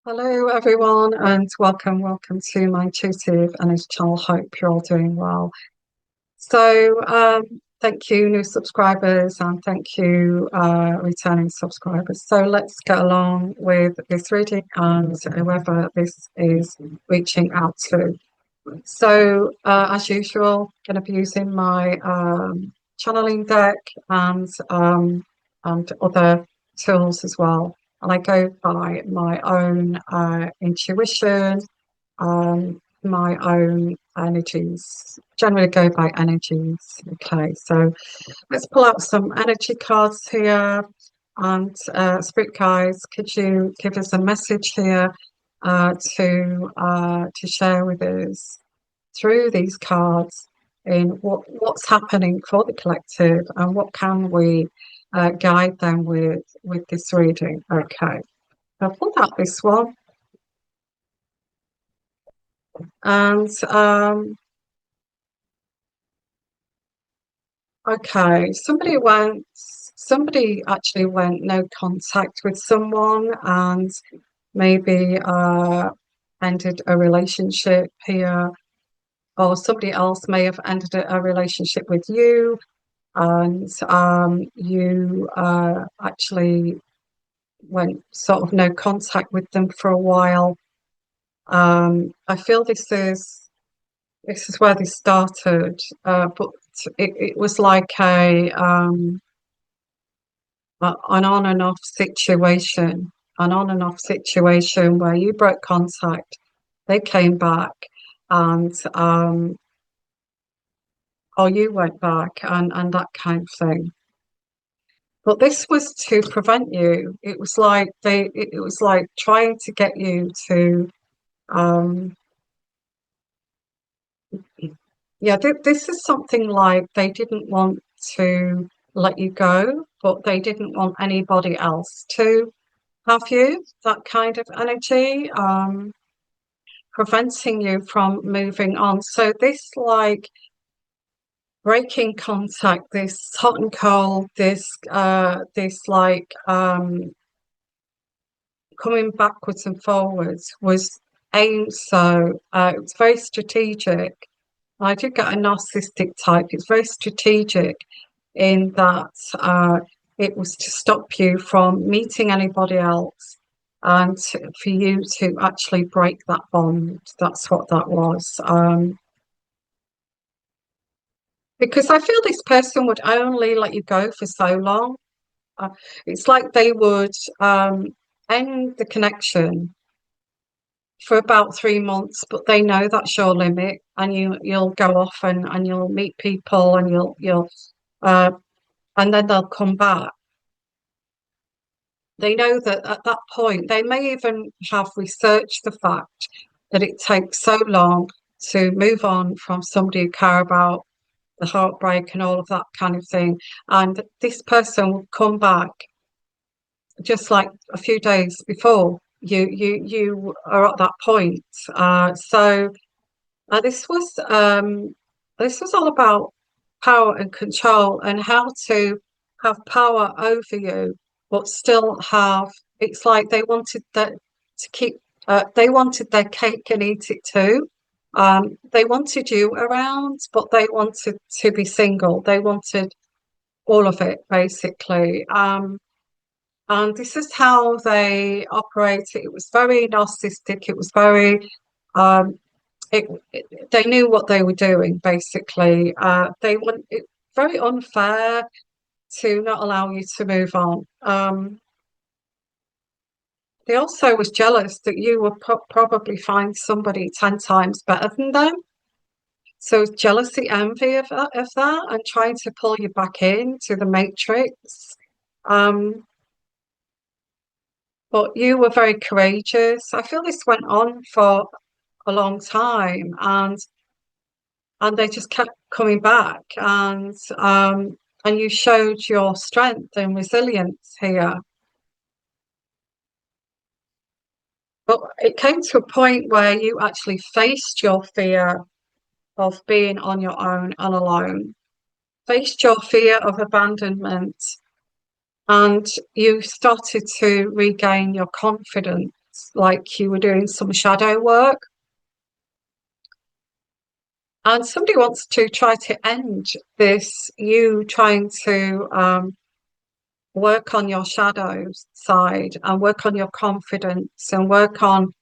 Hello, everyone, and welcome to my intuitive energy channel. Hope you're all doing well. Thank you, new subscribers, and thank you, returning subscribers. So, let's get along with this reading and whoever this is reaching out to. As usual, going to be using my channeling deck and other tools as well. And I go by my own intuition, my own energies. Generally, go by energies. Okay, so let's pull out some energy cards here. And Spirit guides, could you give us a message here to share with us through these cards in what's happening for the collective and what can we guide them with this reading? Okay, I've pulled out this one, and okay, somebody actually went no contact with someone and maybe ended a relationship here, or somebody else may have ended a relationship with you, and you actually went sort of no contact with them for a while. I feel this is where this started, but it was like an on and off situation, where you broke contact, they came back, and or you went back, and that kind of thing. But this was to prevent you. It was like it was like trying to get you to um yeah, this is something like they didn't want to let you go, but they didn't want anybody else to have you, that kind of energy, preventing you from moving on. So this like breaking contact, this hot and cold, this like coming backwards and forwards was aimed, so it was very strategic. I did get a narcissistic type. It's very strategic in that it was to stop you from meeting anybody else and for you to actually break that bond. That's what that was. Because I feel this person would only let you go for so long. It's like they would end the connection for about 3 months, but they know that's your limit, and you'll go off and you'll meet people, and you'll uh, and then they'll come back. They know that at that point they may even have researched the fact that it takes so long to move on from somebody you care about, the heartbreak and all of that kind of thing, and this person will come back just like a few days before you are at that point. Uh, this was um, this was all about power and control and how to have power over you, but still have. It's like they wanted that to keep. They wanted their cake and eat it too. They wanted you around, but they wanted to be single. They wanted all of it, basically. And this is how they operated. It was very narcissistic. It was very um, they knew what they were doing, basically. They want it very unfair to not allow you to move on. They also was jealous that you would probably find somebody 10 times better than them. So jealousy, envy of that, and trying to pull you back into the matrix. Um, but you were very courageous. I feel this went on for a long time, and they just kept coming back, and you showed your strength and resilience here. But it came to a point where you actually faced your fear of being on your own and alone, faced your fear of abandonment, and you started to regain your confidence. it's like you were doing some shadow work, and somebody wants to try to end this, you trying to work on your shadow side and work on your confidence and work on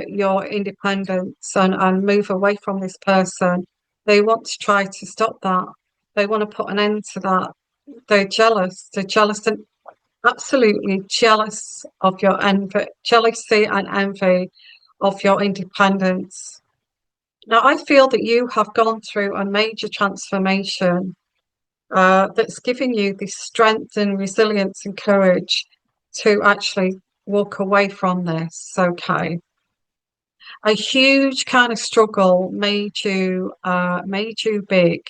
your independence and move away from this person. They want to try to stop that. They want to put an end to that. They're jealous. They're jealous and absolutely jealous of your envy, jealousy and envy of your independence. Now, I feel that you have gone through a major transformation that's giving you this strength and resilience and courage to actually walk away from this. Okay. A huge kind of struggle made you big.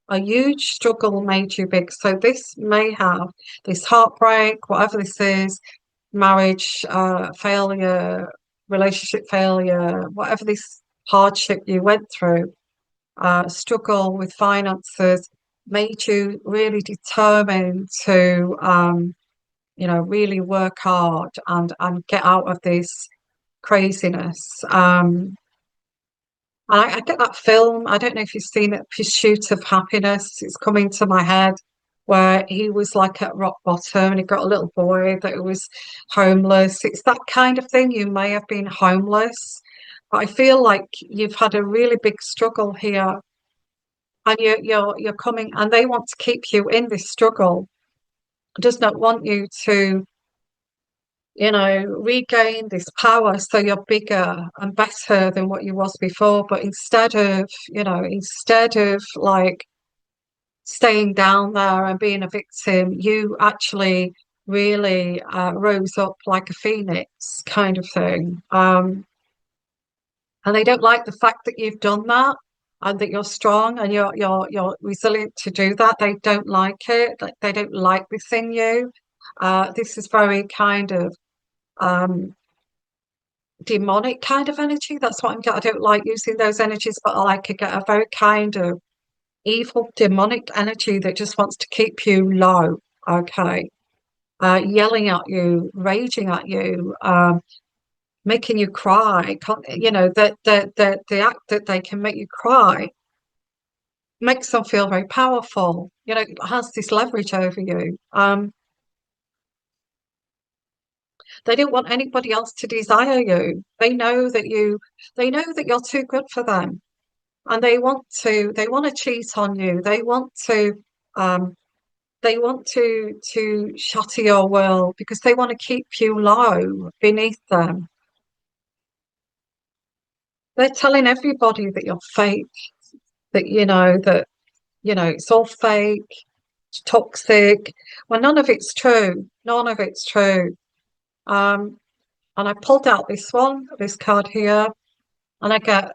A huge struggle made you big. So this may have this heartbreak, whatever this is, marriage failure, relationship failure, whatever this hardship you went through, struggle with finances, made you really determined to really work hard and get out of this craziness. I get that film. I don't know if you've seen it, Pursuit of Happiness. It's coming to my head where he was like at rock bottom and he got a little boy that was homeless. It's that kind of thing. You may have been homeless, but I feel like you've had a really big struggle here, and you're coming, and they want to keep you in this struggle. Does not want you to regain this power so you're bigger and better than what you was before. But instead of like staying down there and being a victim, you actually really rose up like a phoenix kind of thing. And they don't like the fact that you've done that and that you're strong and you're resilient to do that. They don't like it. They don't like this in you. This is very kind of um demonic kind of energy. That's what I'm getting. I don't like using those energies, but I like to get a very kind of evil demonic energy that just wants to keep you low. Okay. Yelling at you, raging at you, making you cry. The act that they can make you cry makes them feel very powerful. Has this leverage over you. They don't want anybody else to desire you. They know that you're too good for them. And they want to cheat on you. Um, they want to shatter your world because they want to keep you low beneath them. They're telling everybody that you're fake, that it's all fake, it's toxic. Well, none of it's true. None of it's true. Um, and I pulled out this card here, and I get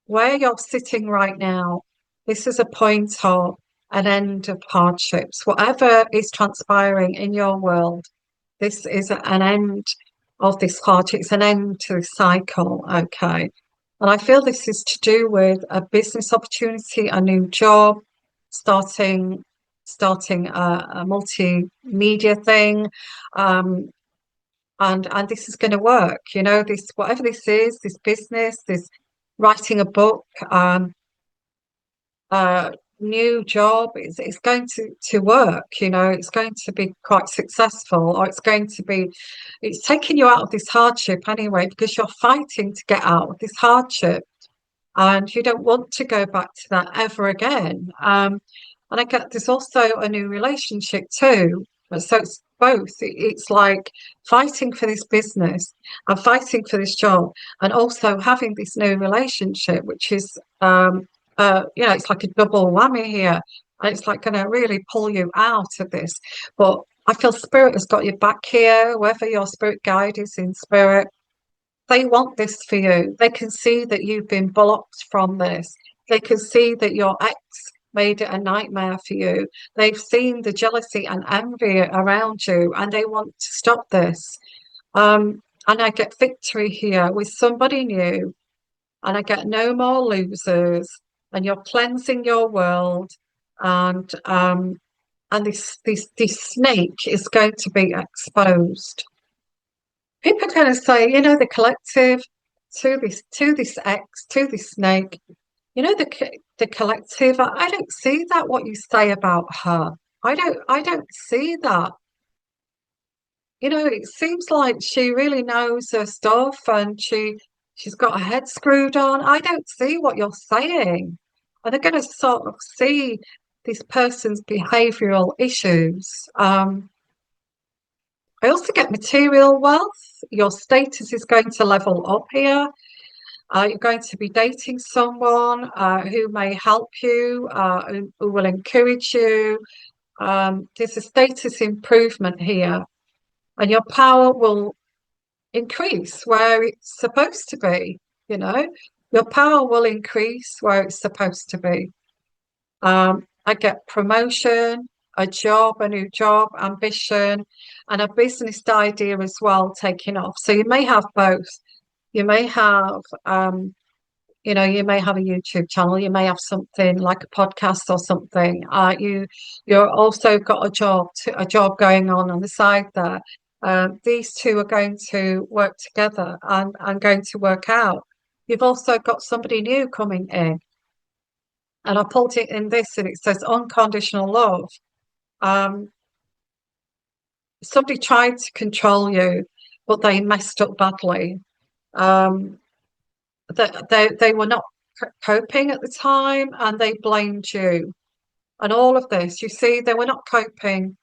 where you're sitting right now. This is a point of an end of hardships. Whatever is transpiring in your world, this is an end of this hardship. It's an end to the cycle. Okay. And I feel this is to do with a business opportunity, a new job, starting a multimedia thing. Um, and this is going to work, this, whatever this is, this business, this writing a book, uh new job, it's going to work, it's going to be quite successful, or it's taking you out of this hardship anyway, because you're fighting to get out of this hardship and you don't want to go back to that ever again. And I get there's also a new relationship too. So it's both. It's like fighting for this business and fighting for this job, and also having this new relationship, which is, it's like a double whammy here. And it's like going to really pull you out of this. But I feel spirit has got your back here, whoever your spirit guide is in spirit. They want this for you. They can see that you've been blocked from this. They can see that your ex made it a nightmare for you. They've seen the jealousy and envy around you, and they want to stop this. And I get victory here with somebody new, and I get no more losers, and you're cleansing your world, and this snake is going to be exposed. People are going to say, the collective to this X, to this snake, the collective. I don't see that what you say about her. I don't see that. It seems like she really knows her stuff and she's got her head screwed on. I don't see what you're saying. And they're going to sort of see this person's behavioral issues. I also get material wealth. Your status is going to level up here. You're going to be dating someone who may help you, who will encourage you. There's a status improvement here, and your power will increase where it's supposed to be. You know, your power will increase where it's supposed to be. I get promotion, a job, a new job, ambition, and a business idea as well taking off. So you may have both. You may have, you may have a YouTube channel. You may have something like a podcast or something. You're also got a job going on the side there. These two are going to work together and going to work out. You've also got somebody new coming in. And I pulled it in this and it says unconditional love. Um, Somebody tried to control you, but they messed up badly. Um, they were not coping at the time and they blamed you. And all of this, you see, they were not coping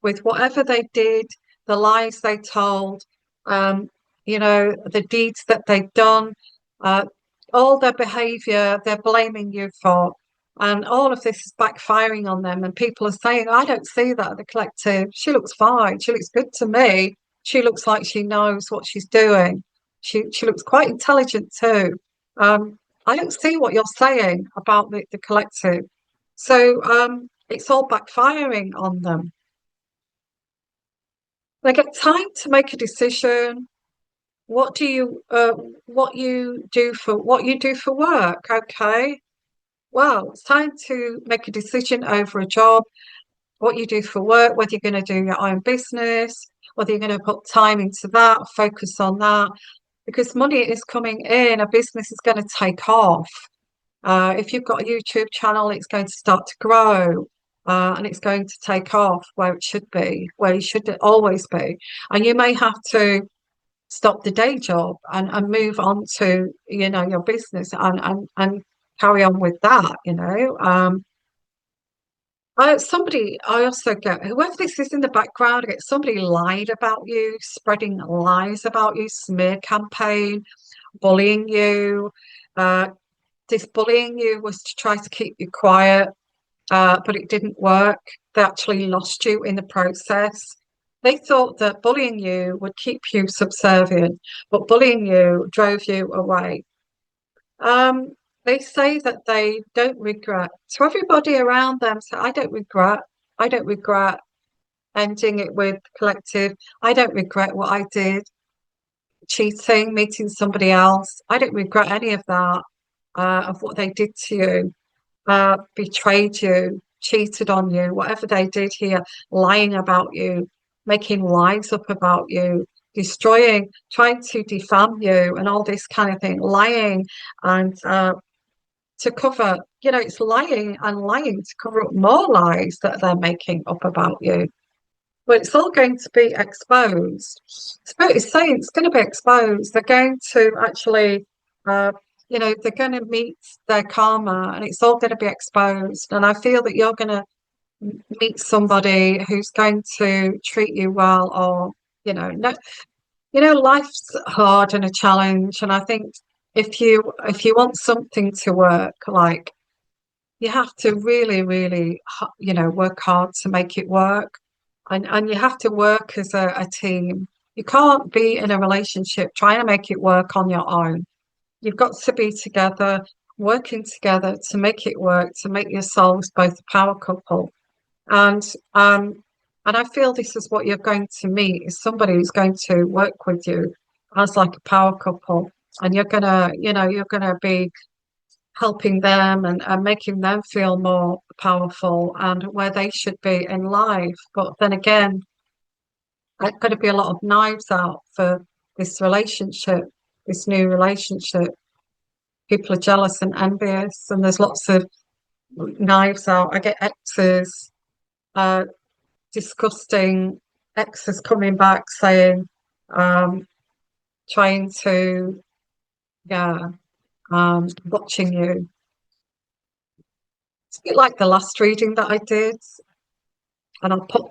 with whatever they did, the lies they told, um, the deeds that they've done, uh, all their behavior, they're blaming you for. And all of this is backfiring on them. And people are saying, I don't see that at the collective. She looks fine. She looks good to me. She looks like she knows what she's doing. She looks quite intelligent too. I don't see what you're saying about the collective. So it's all backfiring on them. They get time to make a decision. What do you what you do for work? Okay. Well, it's time to make a decision over a job, what you do for work, whether you're going to do your own business, whether you're going to put time into that, focus on that, because money is coming in, a business is going to take off. If you've got a YouTube channel, it's going to start to grow. And it's going to take off where it should be, where it should always be. And you may have to stop the day job and move on to, your business and carry on with that. I also get whoever this is in the background, I get somebody lied about you, spreading lies about you, smear campaign, bullying you. Uh, this bullying you was to try to keep you quiet, but it didn't work. They actually lost you in the process. They thought that bullying you would keep you subservient, but bullying you drove you away. Um, they say that they don't regret. So everybody around them say, I don't regret. I don't regret ending it with collective. I don't regret what I did, cheating, meeting somebody else. I don't regret any of that, of what they did to you, betrayed you, cheated on you, whatever they did here, lying about you, making lies up about you, destroying, trying to defame you, and all this kind of thing, lying and to cover, it's lying and lying to cover up more lies that they're making up about you. But it's all going to be exposed. Spirit is saying it's going to be exposed. They're going to actually, they're going to meet their karma and it's all going to be exposed. And I feel that you're going to meet somebody who's going to treat you well or, no, life's hard and a challenge. And I think if you want something to work, like you have to really, really, work hard to make it work. And you have to work as a team. You can't be in a relationship trying to make it work on your own. You've got to be together, working together to make it work, to make yourselves both a power couple. And I feel this is what you're going to meet is somebody who's going to work with you as like a power couple. And you're gonna be helping them and making them feel more powerful and where they should be in life. But then again, there's going to be a lot of knives out for this relationship, this new relationship. People are jealous and envious, and there's lots of knives out. I get exes, uh, disgusting exes coming back saying, um, trying to, yeah, watching you. It's a bit like the last reading that I did, and I'll put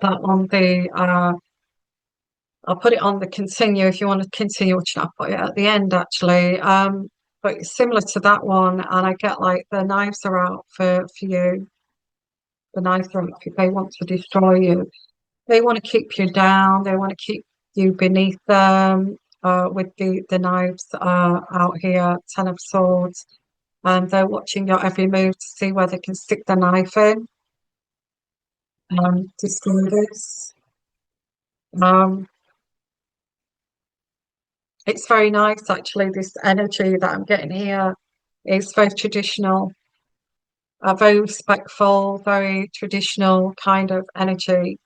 it on the continue if you want to continue watching. I'll put it at the end actually. But it's similar to that one, and I get like the knives are out for you. The knives are out if they want to destroy you. They want to keep you down. They want to keep you beneath them. With the knives out here, Ten of Swords, and they're watching your every move to see where they can stick the knife in and destroy this. Um, it's very nice actually. This energy that I'm getting here is very traditional, very respectful, very traditional kind of energy.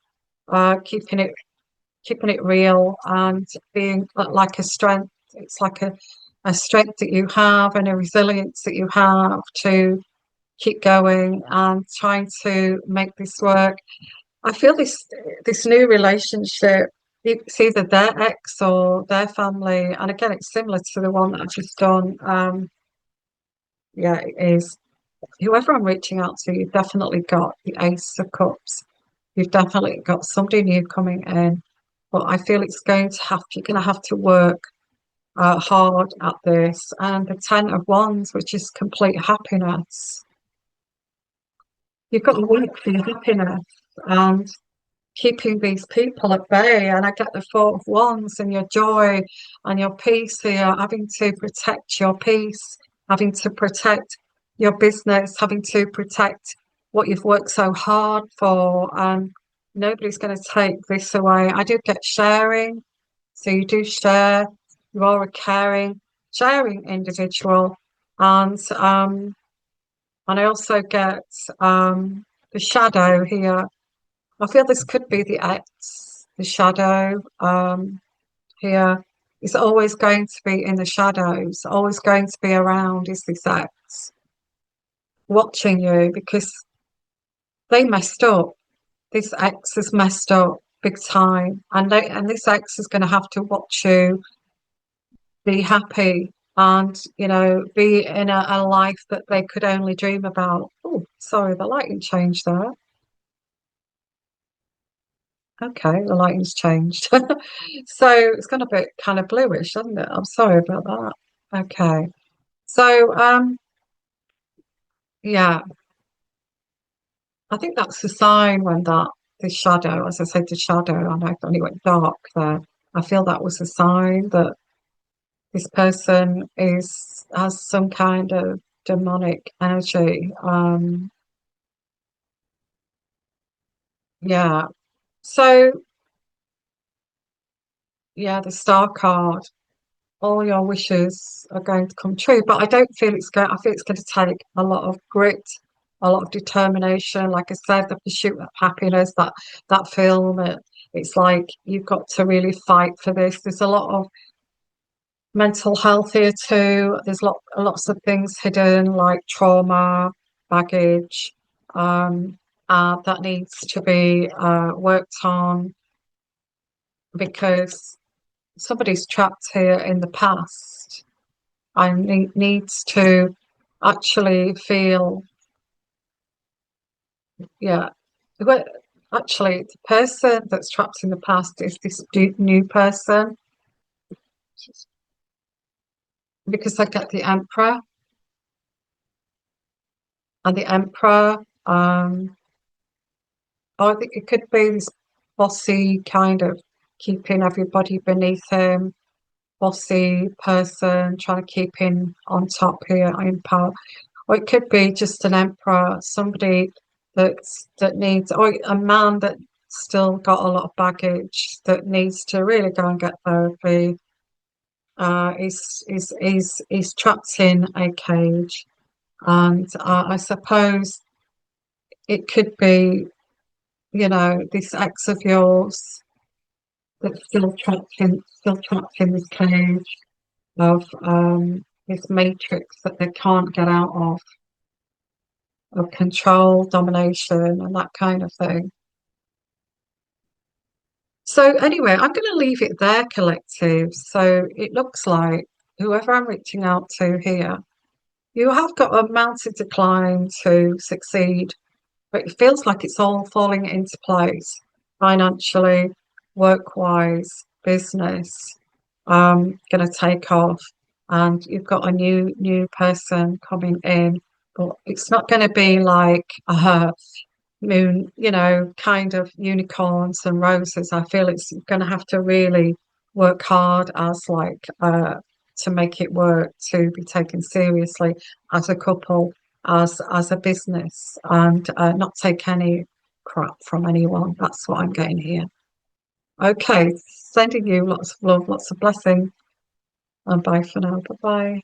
Keeping it real and being like a strength. It's like a strength that you have and a resilience that you have to keep going and trying to make this work. I feel this new relationship, it's either their ex or their family, and again, it's similar to the one that I've just done. Yeah, it is. Whoever I'm reaching out to, you've definitely got the Ace of Cups. You've definitely got somebody new coming in, but I feel it's going to have you're going to have to work hard at this. And the Ten of Wands, which is complete happiness. You've got to work for your happiness and keeping these people at bay. And I get the Four of Wands and your joy and your peace here, having to protect your peace, having to protect your business, having to protect what you've worked so hard for. And nobody's going to take this away. I do get sharing. So you do share, you are a caring, sharing individual. And I also get the shadow here. I feel this could be the X, the shadow here. It's always going to be in the shadows, always going to be around is this X watching you because they messed up. This X has messed up big time, and this X is going to have to watch you be happy and be in a life that they could only dream about. Oh, sorry, the lighting changed there. Okay, the lighting's changed. So it's gone a bit kind of bluish, hasn't it? I'm sorry about that. Okay. So yeah, I think that's the sign when that the shadow, as I said, the shadow, I know it only went dark there. I feel that was a sign that this person is has some kind of demonic energy. Yeah. So yeah, the star card. All your wishes are going to come true. But I don't feel it's going, I feel it's going to take a lot of grit, a lot of determination. Like I said, the pursuit of happiness, that film, it's like you've got to really fight for this. There's a lot of mental health here too. There's lots of things hidden like trauma, baggage, that needs to be worked on because somebody's trapped here in the past and needs to actually feel, yeah. Well, actually, the person that's trapped in the past is this new person because I get the Emperor and the Emperor. I think it could be this bossy kind of keeping everybody beneath him, bossy person trying to keep him on top here in power. Or it could be just an emperor, somebody that needs, or a man that still got a lot of baggage that needs to really go and get therapy. Is trapped in a cage, and I suppose it could be, this ex of yours that's still trapped in this cage of this matrix that they can't get out of control, domination, and that kind of thing. So anyway, I'm going to leave it there, collective. So it looks like whoever I'm reaching out to here, you have got a mountain to climb to succeed, but it feels like it's all falling into place financially, work-wise, business, going to take off, and you've got a new person coming in, but it's not going to be like moon, kind of unicorns and roses. I feel it's going to have to really work hard as like to make it work, to be taken seriously as a couple, as a business, and not take any crap from anyone. That's what I'm getting here. Okay, sending you lots of love, lots of blessing, and bye for now. Bye bye.